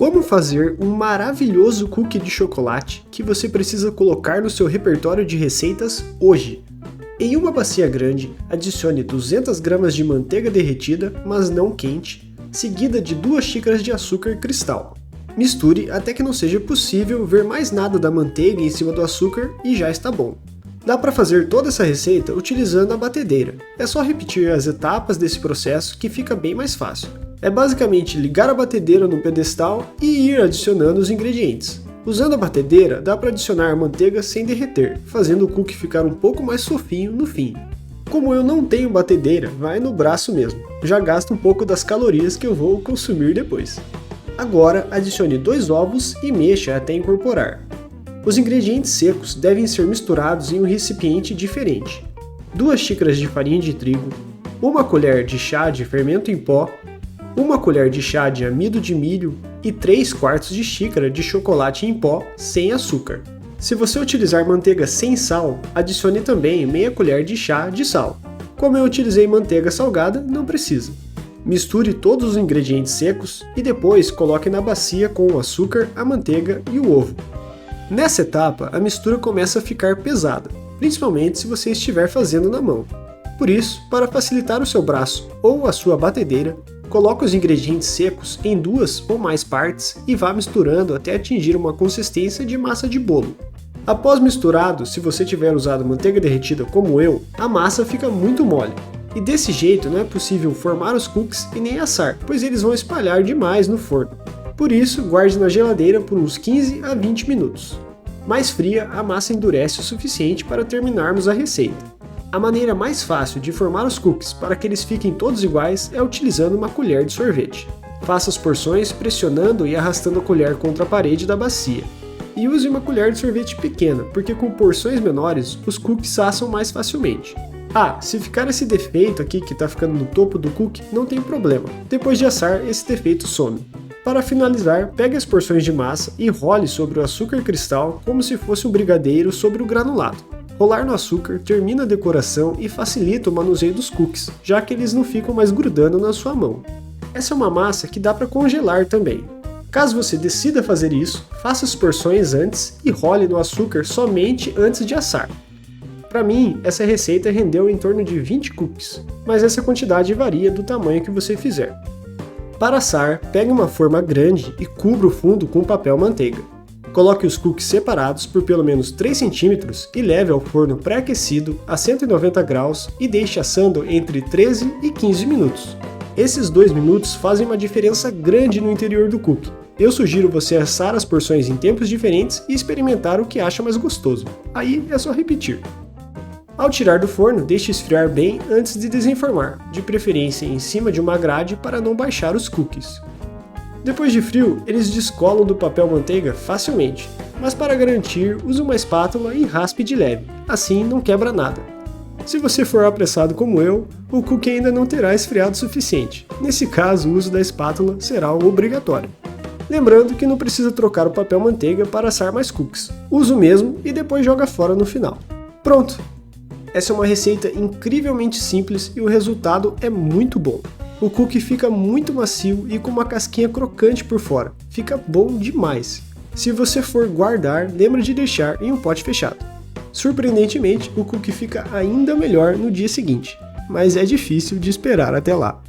Como fazer um maravilhoso cookie de chocolate que você precisa colocar no seu repertório de receitas hoje? Em uma bacia grande, adicione 200 gramas de manteiga derretida, mas não quente, seguida de 2 xícaras de açúcar cristal. Misture até que não seja possível ver mais nada da manteiga em cima do açúcar e já está bom. Dá para fazer toda essa receita utilizando a batedeira. É só repetir as etapas desse processo que fica bem mais fácil. É basicamente ligar a batedeira no pedestal e ir adicionando os ingredientes. Usando a batedeira, dá para adicionar a manteiga sem derreter, fazendo o cookie ficar um pouco mais fofinho no fim. Como eu não tenho batedeira, vai no braço mesmo. Já gasta um pouco das calorias que eu vou consumir depois. Agora adicione 2 ovos e mexa até incorporar. Os ingredientes secos devem ser misturados em um recipiente diferente. 2 xícaras de farinha de trigo, 1 colher de chá de fermento em pó, 1 colher de chá de amido de milho e 3/4 de xícara de chocolate em pó sem açúcar. Se você utilizar manteiga sem sal, adicione também meia colher de chá de sal. Como eu utilizei manteiga salgada, não precisa. Misture todos os ingredientes secos e depois coloque na bacia com o açúcar, a manteiga e o ovo. Nessa etapa, a mistura começa a ficar pesada, principalmente se você estiver fazendo na mão. Por isso, para facilitar o seu braço ou a sua batedeira, coloque os ingredientes secos em 2 ou mais partes e vá misturando até atingir uma consistência de massa de bolo. Após misturado, se você tiver usado manteiga derretida como eu, a massa fica muito mole. E desse jeito não é possível formar os cookies e nem assar, pois eles vão espalhar demais no forno. Por isso, guarde na geladeira por uns 15 a 20 minutos. Mais fria, a massa endurece o suficiente para terminarmos a receita. A maneira mais fácil de formar os cookies para que eles fiquem todos iguais é utilizando uma colher de sorvete. Faça as porções pressionando e arrastando a colher contra a parede da bacia. E use uma colher de sorvete pequena, porque com porções menores, os cookies assam mais facilmente. Se ficar esse defeito aqui que está ficando no topo do cookie, não tem problema. Depois de assar, esse defeito some. Para finalizar, pegue as porções de massa e role sobre o açúcar cristal como se fosse um brigadeiro sobre o granulado. Rolar no açúcar termina a decoração e facilita o manuseio dos cookies, já que eles não ficam mais grudando na sua mão. Essa é uma massa que dá para congelar também. Caso você decida fazer isso, faça as porções antes e role no açúcar somente antes de assar. Para mim, essa receita rendeu em torno de 20 cookies, mas essa quantidade varia do tamanho que você fizer. Para assar, pegue uma forma grande e cubra o fundo com papel manteiga. Coloque os cookies separados por pelo menos 3 cm e leve ao forno pré-aquecido a 190 graus e deixe assando entre 13 e 15 minutos. Esses 2 minutos fazem uma diferença grande no interior do cookie. Eu sugiro você assar as porções em tempos diferentes e experimentar o que acha mais gostoso. Aí é só repetir. Ao tirar do forno, deixe esfriar bem antes de desenformar, de preferência em cima de uma grade para não baixar os cookies. Depois de frio, eles descolam do papel manteiga facilmente, mas para garantir, use uma espátula e raspe de leve, assim não quebra nada. Se você for apressado como eu, o cookie ainda não terá esfriado o suficiente. Nesse caso, o uso da espátula será obrigatório. Lembrando que não precisa trocar o papel manteiga para assar mais cookies. Usa o mesmo e depois joga fora no final. Pronto! Essa é uma receita incrivelmente simples e o resultado é muito bom. O cookie fica muito macio e com uma casquinha crocante por fora. Fica bom demais. Se você for guardar, lembre de deixar em um pote fechado. Surpreendentemente, o cookie fica ainda melhor no dia seguinte, mas é difícil de esperar até lá.